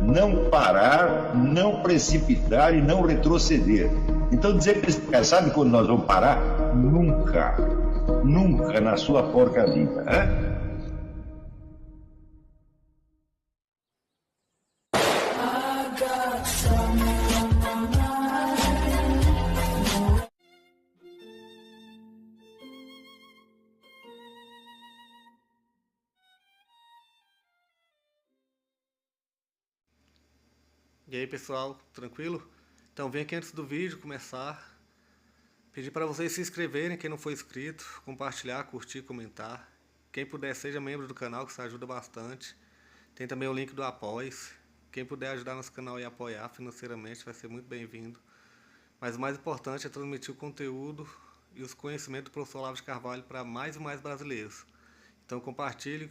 não parar, não precipitar e não retroceder. Então dizer para esse cara, sabe quando nós vamos parar? Nunca. Nunca na sua porca vida. Né? E aí pessoal, tranquilo? Então vem aqui antes do vídeo começar, pedir para vocês se inscreverem, quem não for inscrito, compartilhar, curtir, comentar. Quem puder seja membro do canal, que isso ajuda bastante. Tem também o link do Apoia-se. Quem puder ajudar nosso canal e apoiar financeiramente vai ser muito bem-vindo. Mas o mais importante é transmitir o conteúdo e os conhecimentos do professor Olavo de Carvalho para mais e mais brasileiros. Então compartilhe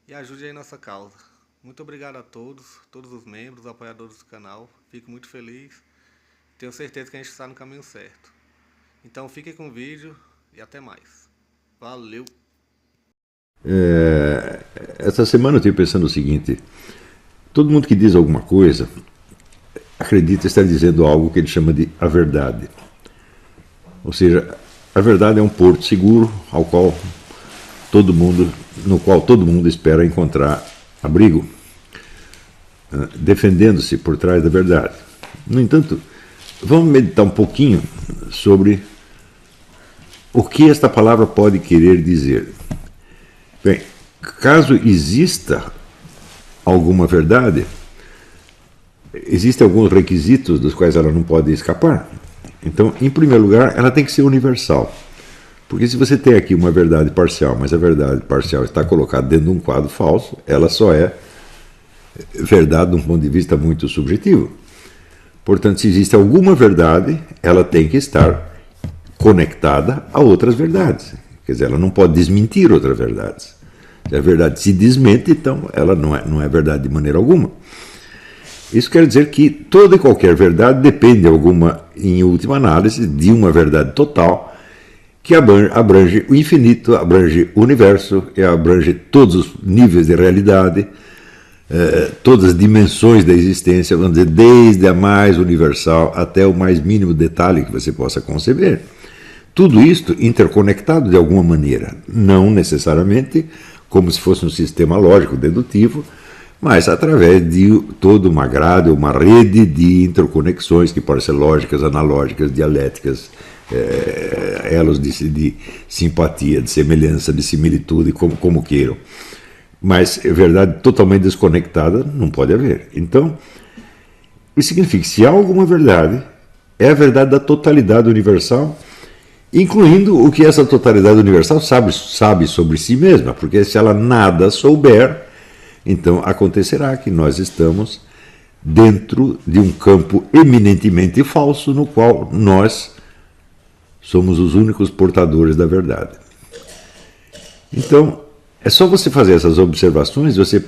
e ajude aí nossa causa. Muito obrigado a todos os membros, apoiadores do canal. Fico muito feliz. Tenho certeza que a gente está no caminho certo. Então fiquem com o vídeo e até mais. Valeu! Essa semana eu estive pensando o seguinte: todo mundo que diz alguma coisa acredita estar dizendo algo que ele chama de a verdade. Ou seja, a verdade é um porto seguro no qual todo mundo espera encontrar abrigo, defendendo-se por trás da verdade. No entanto, vamos meditar um pouquinho sobre o que esta palavra pode querer dizer. Bem, caso exista alguma verdade, existem alguns requisitos dos quais ela não pode escapar. Então, em primeiro lugar, ela tem que ser universal. Porque se você tem aqui uma verdade parcial, mas a verdade parcial está colocada dentro de um quadro falso, ela só é verdade de um ponto de vista muito subjetivo. Portanto, se existe alguma verdade, ela tem que estar conectada a outras verdades. Quer dizer, ela não pode desmentir outras verdades. Se a verdade se desmente, então ela não é verdade de maneira alguma. Isso quer dizer que toda e qualquer verdade depende, em última análise, de uma verdade total, que abrange o infinito, abrange o universo, e abrange todos os níveis de realidade, todas as dimensões da existência, vamos dizer, desde a mais universal até o mais mínimo detalhe que você possa conceber. Tudo isto interconectado de alguma maneira, não necessariamente como se fosse um sistema lógico dedutivo, mas através de toda uma grade, uma rede de interconexões que podem ser lógicas, analógicas, dialéticas, elos de simpatia, de semelhança, de similitude, como queiram. Mas verdade totalmente desconectada não pode haver. Então, isso significa que se há alguma verdade, é a verdade da totalidade universal, incluindo o que essa totalidade universal sabe sobre si mesma, porque se ela nada souber, então acontecerá que nós estamos dentro de um campo eminentemente falso, no qual nós somos os únicos portadores da verdade. Então, é só você fazer essas observações, você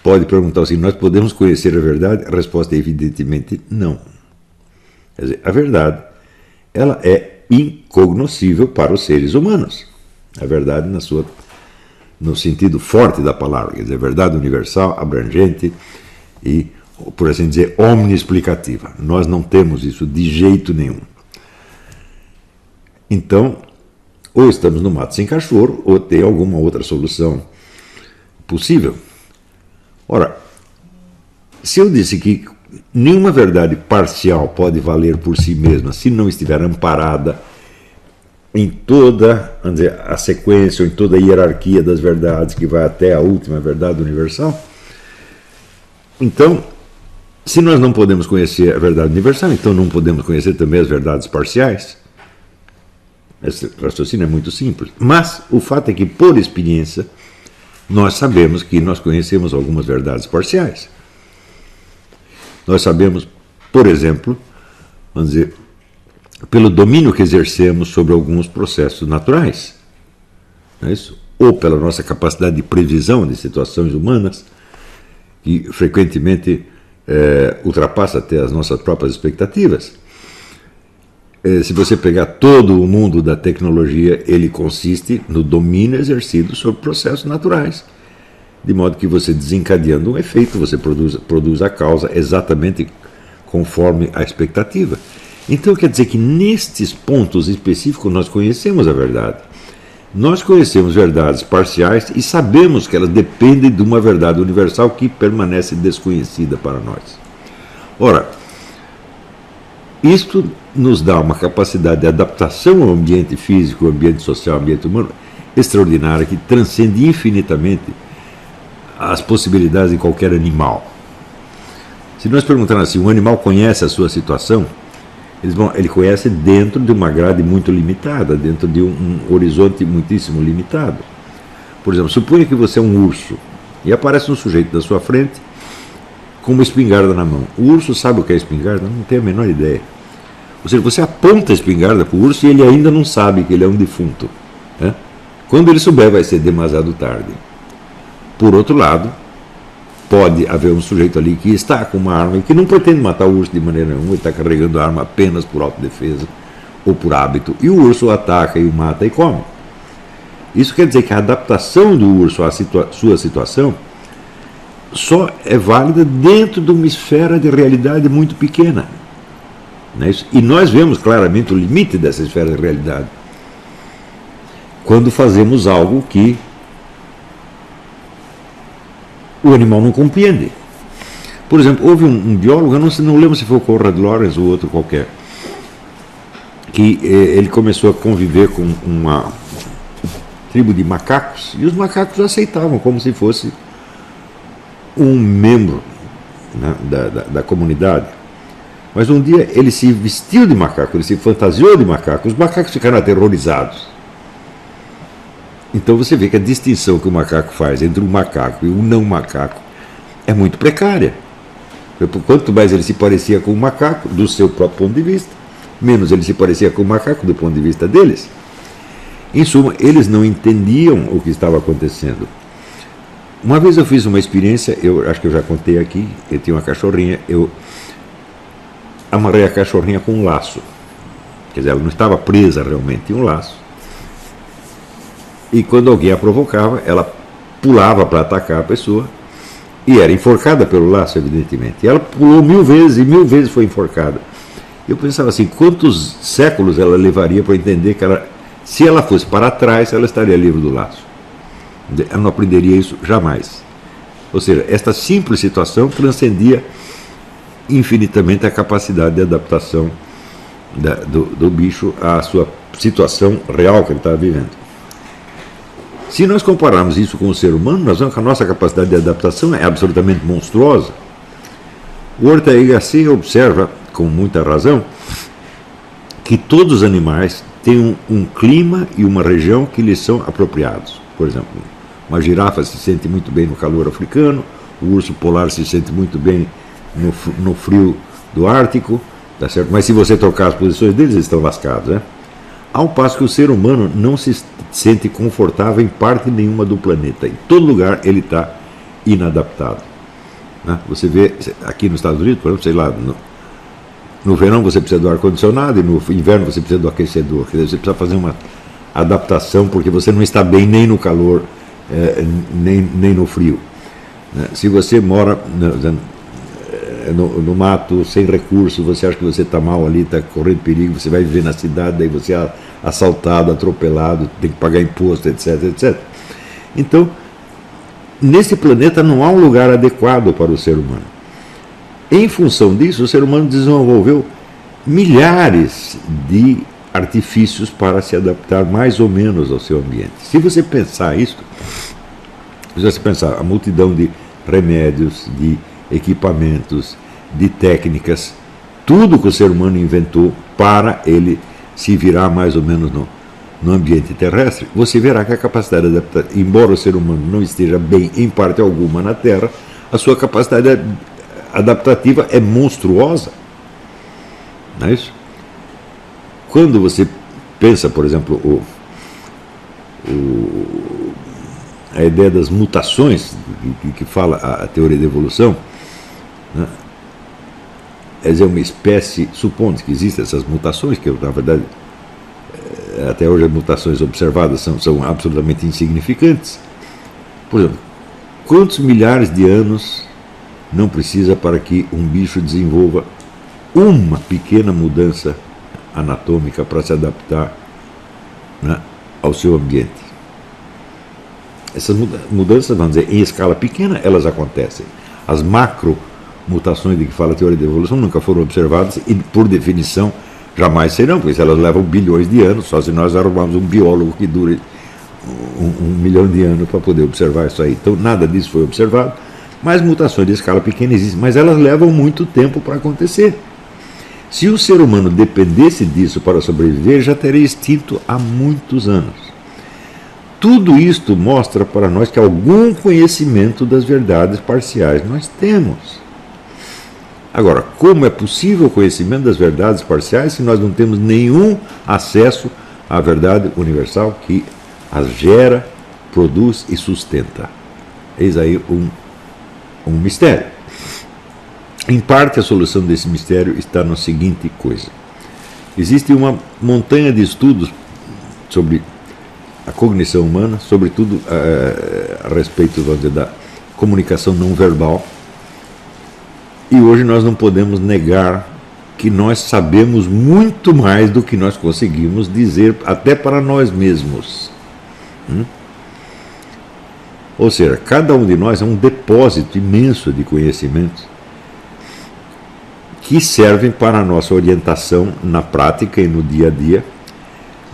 pode perguntar assim: nós podemos conhecer a verdade? A resposta é evidentemente não. Quer dizer, a verdade, ela é incognoscível para os seres humanos. A verdade no sentido forte da palavra, quer dizer, a verdade universal, abrangente e, por assim dizer, omniexplicativa. Nós não temos isso de jeito nenhum. Então, ou estamos no mato sem cachorro, ou tem alguma outra solução possível. Ora, se eu disse que nenhuma verdade parcial pode valer por si mesma se não estiver amparada em toda, vamos dizer, a sequência, ou em toda a hierarquia das verdades, que vai até a última verdade universal, então, se nós não podemos conhecer a verdade universal, então não podemos conhecer também as verdades parciais. Esse raciocínio é muito simples. Mas o fato é que, por experiência, nós sabemos que nós conhecemos algumas verdades parciais. Nós sabemos, por exemplo, vamos dizer, pelo domínio que exercemos sobre alguns processos naturais, não é isso? Ou pela nossa capacidade de previsão de situações humanas, que frequentemente ultrapassa até as nossas próprias expectativas. Se você pegar todo o mundo da tecnologia, ele consiste no domínio exercido sobre processos naturais, de modo que você, desencadeando um efeito, você produz a causa exatamente conforme a expectativa. Então quer dizer que nestes pontos específicos nós conhecemos a verdade. Nós conhecemos verdades parciais e sabemos que elas dependem de uma verdade universal que permanece desconhecida para nós. Ora, isto nos dá uma capacidade de adaptação ao ambiente físico, ao ambiente social, ao ambiente humano, extraordinária, que transcende infinitamente as possibilidades de qualquer animal. Se nós perguntarmos assim, um animal conhece a sua situação? Ele conhece dentro de uma grade muito limitada, dentro de um horizonte muitíssimo limitado. Por exemplo, suponha que você é um urso e aparece um sujeito da sua frente com uma espingarda na mão. O urso sabe o que é espingarda? Não tem a menor ideia. Ou seja, você aponta a espingarda para o urso e ele ainda não sabe que ele é um defunto, né? Quando ele souber, vai ser demasiado tarde. Por outro lado, pode haver um sujeito ali que está com uma arma e que não pretende matar o urso de maneira nenhuma, ele está carregando a arma apenas por autodefesa ou por hábito, e o urso o ataca e o mata e come. Isso quer dizer que a adaptação do urso à sua situação só é válida dentro de uma esfera de realidade muito pequena. Não é isso? E nós vemos claramente o limite dessa esfera de realidade quando fazemos algo que o animal não compreende. Por exemplo, houve um biólogo, eu não lembro se foi o Conrad Lorenz ou outro qualquer, que ele começou a conviver com uma tribo de macacos, e os macacos aceitavam como se fosse um membro, né, da comunidade. Mas um dia ele se vestiu de macaco, ele se fantasiou de macaco, os macacos ficaram aterrorizados. Então você vê que a distinção que o macaco faz entre o macaco e o não macaco é muito precária. Quanto mais ele se parecia com o macaco, do seu próprio ponto de vista, menos ele se parecia com o macaco do ponto de vista deles. Em suma, eles não entendiam o que estava acontecendo. Uma vez eu fiz uma experiência, eu acho que eu já contei aqui, eu tinha uma cachorrinha, eu amarrei a cachorrinha com um laço. Quer dizer, ela não estava presa realmente, tinha um laço. E quando alguém a provocava, ela pulava para atacar a pessoa e era enforcada pelo laço, evidentemente. E ela pulou 1000 vezes e 1000 vezes foi enforcada. Eu pensava assim, quantos séculos ela levaria para entender que se ela fosse para trás, ela estaria livre do laço. Ela não aprenderia isso jamais. Ou seja, esta simples situação transcendia infinitamente a capacidade de adaptação do bicho à sua situação real que ele estava vivendo. Se nós compararmos isso com o ser humano, nós vemos que a nossa capacidade de adaptação é absolutamente monstruosa. O Ortega y Gasset observa, com muita razão, que todos os animais têm um clima e uma região que lhes são apropriados. Por exemplo, uma girafa se sente muito bem no calor africano, o urso polar se sente muito bem no frio do Ártico, tá certo? Mas se você trocar as posições deles, eles estão lascados, né? Ao passo que o ser humano não se sente confortável em parte nenhuma do planeta. Em todo lugar ele está inadaptado, né? Você vê aqui nos Estados Unidos, por exemplo, sei lá, no verão você precisa do ar-condicionado e no inverno você precisa do aquecedor. Quer dizer, você precisa fazer uma adaptação porque você não está bem nem no calor, nem no frio, né? Se você mora no mato, sem recurso, você acha que você está mal ali, está correndo perigo, você vai viver na cidade, daí você é assaltado, atropelado, tem que pagar imposto, etc, etc. Então, nesse planeta não há um lugar adequado para o ser humano. Em função disso, o ser humano desenvolveu milhares de artifícios para se adaptar mais ou menos ao seu ambiente. Se você pensar isso, se você pensar a multidão de remédios, de equipamentos, de técnicas, tudo que o ser humano inventou para ele se virar mais ou menos no ambiente terrestre, você verá que a capacidade de adaptar, embora o ser humano não esteja bem em parte alguma na Terra, a sua capacidade adaptativa é monstruosa. Não é isso? Quando você pensa, por exemplo, a ideia das mutações, que fala a teoria da evolução, né? Quer dizer, uma espécie, supondo que existem essas mutações, que na verdade até hoje as mutações observadas são absolutamente insignificantes. Por exemplo, quantos milhares de anos não precisa para que um bicho desenvolva uma pequena mudança anatômica para se adaptar, né, ao seu ambiente? Essas mudanças, vamos dizer, em escala pequena, elas acontecem. As macromutações de que fala a teoria da evolução nunca foram observadas e, por definição, jamais serão, pois elas levam bilhões de anos, só se nós arrumarmos um biólogo que dure um milhão de anos para poder observar isso aí. Então, nada disso foi observado, mas mutações de escala pequena existem, mas elas levam muito tempo para acontecer. Se o ser humano dependesse disso para sobreviver, já teria extinto há muitos anos. Tudo isto mostra para nós que algum conhecimento das verdades parciais nós temos. Agora, como é possível o conhecimento das verdades parciais se nós não temos nenhum acesso à verdade universal que as gera, produz e sustenta? Eis aí um mistério. Em parte, a solução desse mistério está na seguinte coisa. Existe uma montanha de estudos sobre a cognição humana, sobretudo a respeito, vamos dizer, da comunicação não verbal. E hoje nós não podemos negar que nós sabemos muito mais do que nós conseguimos dizer até para nós mesmos. Ou seja, cada um de nós é um depósito imenso de conhecimentos que servem para a nossa orientação na prática e no dia a dia,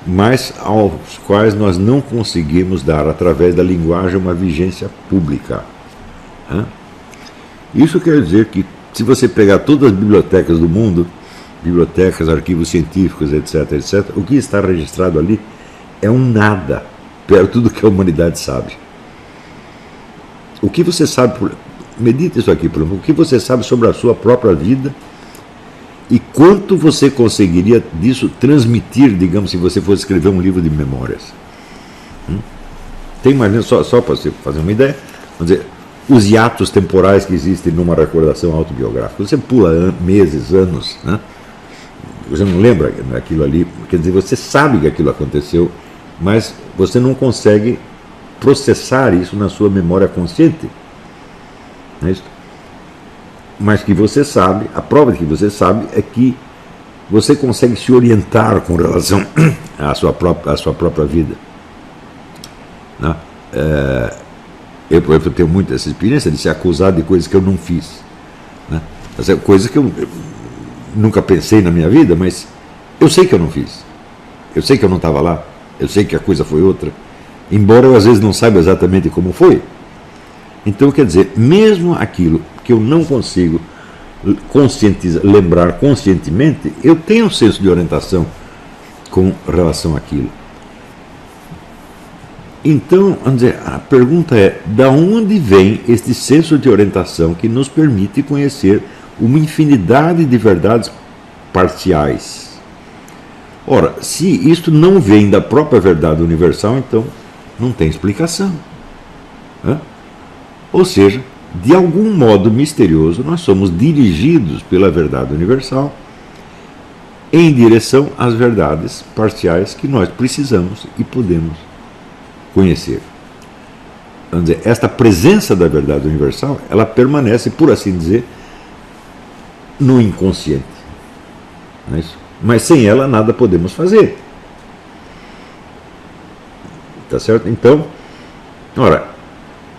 mas aos quais nós não conseguimos dar, através da linguagem, uma vigência pública. Isso quer dizer que, se você pegar todas as bibliotecas do mundo, bibliotecas, arquivos científicos, etc., etc., o que está registrado ali é um nada perto do que a humanidade sabe. O que você sabe, medite isso aqui, por exemplo, o que você sabe sobre a sua própria vida e quanto você conseguiria disso transmitir, digamos, se você fosse escrever um livro de memórias. Tem mais ou menos, só para você fazer uma ideia, vamos dizer, os hiatos temporais que existem numa recordação autobiográfica. Você pula meses, anos, né? Você não lembra daquilo ali, quer dizer, você sabe que aquilo aconteceu, mas você não consegue processar isso na sua memória consciente. Não é isso? Mas que você sabe, a prova de que você sabe é que você consegue se orientar com relação à sua própria vida. Né? Eu tenho muito essa experiência de ser acusado de coisas que eu não fiz. Né? Coisas que eu nunca pensei na minha vida, mas eu sei que eu não fiz. Eu sei que eu não estava lá. Eu sei que a coisa foi outra. Embora eu às vezes não saiba exatamente como foi. Então, quer dizer, mesmo aquilo que eu não consigo lembrar conscientemente, eu tenho um senso de orientação com relação àquilo. Então, vamos dizer, a pergunta é, da onde vem este senso de orientação que nos permite conhecer uma infinidade de verdades parciais? Ora, se isto não vem da própria verdade universal, então não tem explicação. Ou seja, de algum modo misterioso, nós somos dirigidos pela verdade universal em direção às verdades parciais que nós precisamos e podemos conhecer. Vamos dizer, esta presença da verdade universal, ela permanece, por assim dizer, no inconsciente. Não é isso? Mas sem ela nada podemos fazer. Tá certo? Então, ora,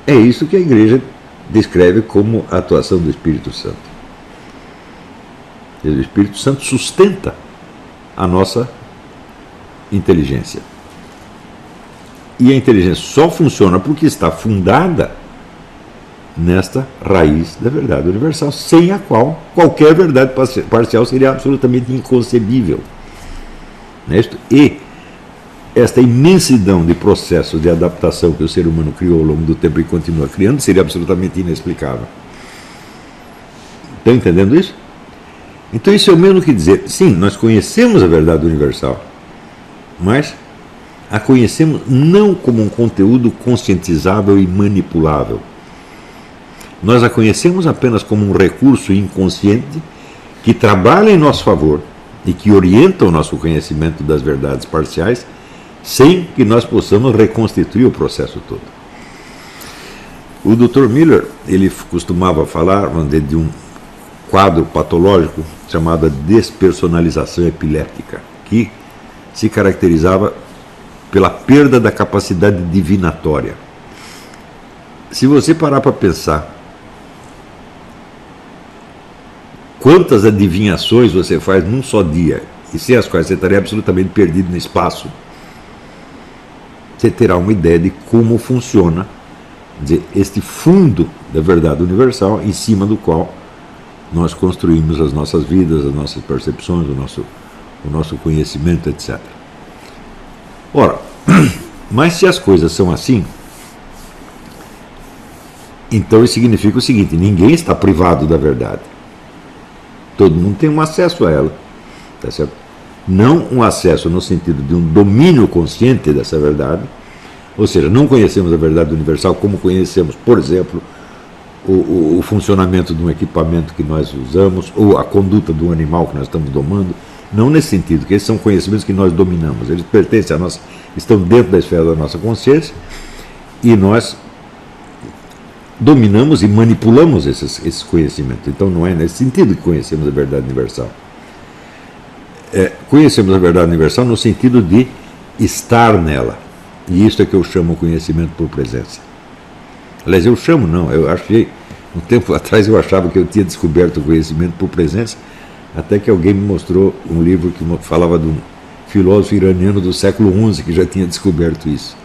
é isso que a Igreja descreve como a atuação do Espírito Santo. O Espírito Santo sustenta a nossa inteligência. E a inteligência só funciona porque está fundada nesta raiz da verdade universal, sem a qual qualquer verdade parcial seria absolutamente inconcebível. E esta imensidão de processos de adaptação que o ser humano criou ao longo do tempo e continua criando seria absolutamente inexplicável. Estão entendendo isso? Então isso é o mesmo que dizer, sim, nós conhecemos a verdade universal, mas a conhecemos não como um conteúdo conscientizável e manipulável. Nós a conhecemos apenas como um recurso inconsciente que trabalha em nosso favor e que orienta o nosso conhecimento das verdades parciais, sem que nós possamos reconstituir o processo todo. O Dr. Miller, ele costumava falar de um quadro patológico chamado despersonalização epiléptica, que se caracterizava pela perda da capacidade divinatória. Se você parar para pensar quantas adivinhações você faz num só dia, e sem as quais você estaria absolutamente perdido no espaço, você terá uma ideia de como funciona, dizer, este fundo da verdade universal em cima do qual nós construímos as nossas vidas, as nossas percepções, o nosso conhecimento, etc. Ora, mas se as coisas são assim, então isso significa o seguinte: ninguém está privado da verdade. Todo mundo tem um acesso a ela. Tá certo? Não um acesso no sentido de um domínio consciente dessa verdade, ou seja, não conhecemos a verdade universal como conhecemos, por exemplo, o funcionamento de um equipamento que nós usamos, ou a conduta de um animal que nós estamos domando. Não nesse sentido, que esses são conhecimentos que nós dominamos. Eles pertencem a nós, estão dentro da esfera da nossa consciência, e nós dominamos e manipulamos esses conhecimentos. Então não é nesse sentido que conhecemos a verdade universal. Conhecemos a verdade universal no sentido de estar nela. E isso é que eu chamo conhecimento por presença. Aliás, eu chamo não, eu achei, um tempo atrás eu achava que eu tinha descoberto o conhecimento por presença, até que alguém me mostrou um livro que falava de um filósofo iraniano do século XI que já tinha descoberto isso.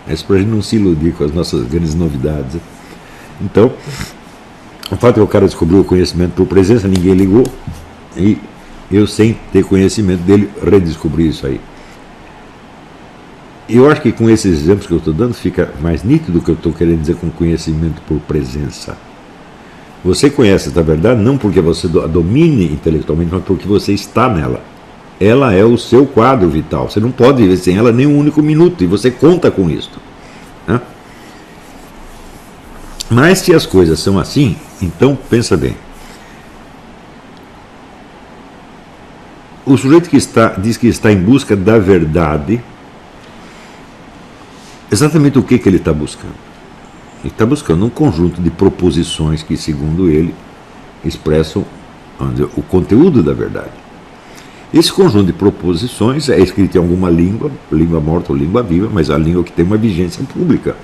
Mas para a gente não se iludir com as nossas grandes novidades. Então, o fato é que o cara descobriu o conhecimento por presença, ninguém ligou, e eu, sem ter conhecimento dele, redescobri isso aí. Eu acho que com esses exemplos que eu estou dando fica mais nítido o que eu estou querendo dizer com conhecimento por presença. Você conhece essa verdade não porque você a domine intelectualmente, mas porque você está nela. Ela é o seu quadro vital. Você não pode viver sem ela nem um único minuto, e você conta com isso. Né? Mas se as coisas são assim, então pensa bem. O sujeito que diz que está em busca da verdade, exatamente o que ele está buscando? Ele está buscando um conjunto de proposições que, segundo ele, expressam, vamos dizer, o conteúdo da verdade. Esse conjunto de proposições é escrito em alguma língua, língua morta ou língua viva, mas a língua que tem uma vigência pública.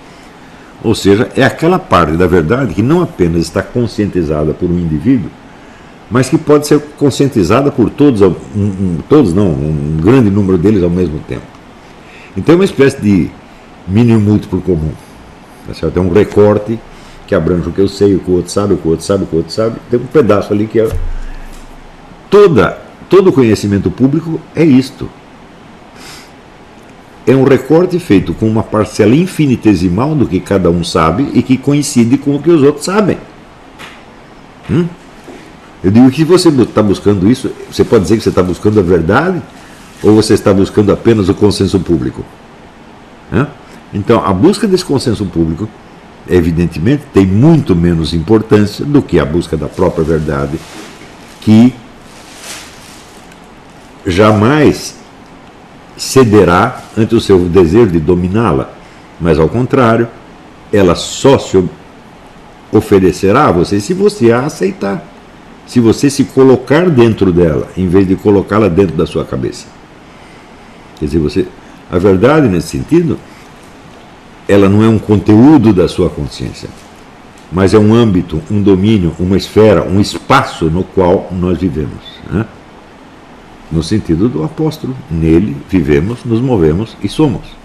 Ou seja, é aquela parte da verdade que não apenas está conscientizada por um indivíduo, mas que pode ser conscientizada por todos, um grande número deles ao mesmo tempo. Então é uma espécie de mínimo múltiplo comum. Tá certo? É um recorte que abrange o que eu sei, o que o outro sabe, o que o outro sabe, o que o outro sabe. Tem um pedaço ali que é... Todo conhecimento público é isto. É um recorte feito com uma parcela infinitesimal do que cada um sabe e que coincide com o que os outros sabem. Eu digo que se você está buscando isso, você pode dizer que você está buscando a verdade ou você está buscando apenas o consenso público? Então, a busca desse consenso público, evidentemente, tem muito menos importância do que a busca da própria verdade, que jamais cederá ante o seu desejo de dominá-la, mas, ao contrário, ela só se oferecerá a você se você a aceitar, se você se colocar dentro dela, em vez de colocá-la dentro da sua cabeça. Quer dizer, a verdade, nesse sentido, ela não é um conteúdo da sua consciência, mas é um âmbito, um domínio, uma esfera, um espaço no qual nós vivemos. Né? No sentido do apóstolo, nele vivemos, nos movemos e somos.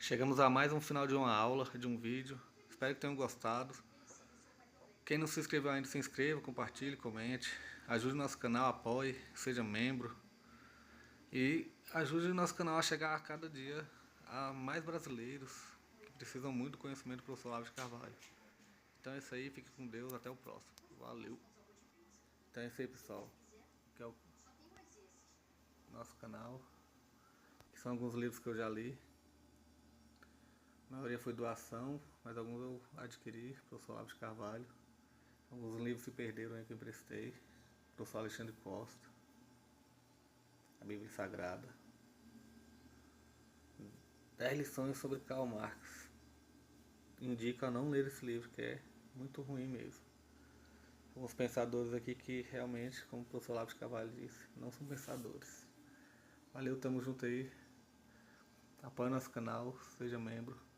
Chegamos a mais um final de uma aula, de um vídeo. Espero que tenham gostado. Quem não se inscreveu ainda, se inscreva, compartilhe, comente. Ajude o nosso canal, apoie, seja membro. E ajude o nosso canal a chegar a cada dia a mais brasileiros que precisam muito do conhecimento do professor Olavo de Carvalho. Então é isso aí, fique com Deus, até o próximo. Valeu! Então é isso aí, pessoal. Que é o nosso canal. Que são alguns livros que eu já li. A maioria foi doação, mas alguns eu adquiri, professor Olavo de Carvalho. Alguns livros se perderam aí que eu emprestei. Professor Alexandre Costa. A Bíblia Sagrada. 10 lições sobre Karl Marx. Indico a não ler esse livro, que é muito ruim mesmo. Alguns pensadores aqui que realmente, como o professor Olavo de Carvalho disse, não são pensadores. Valeu, tamo junto aí. Apoie nosso canal, seja membro.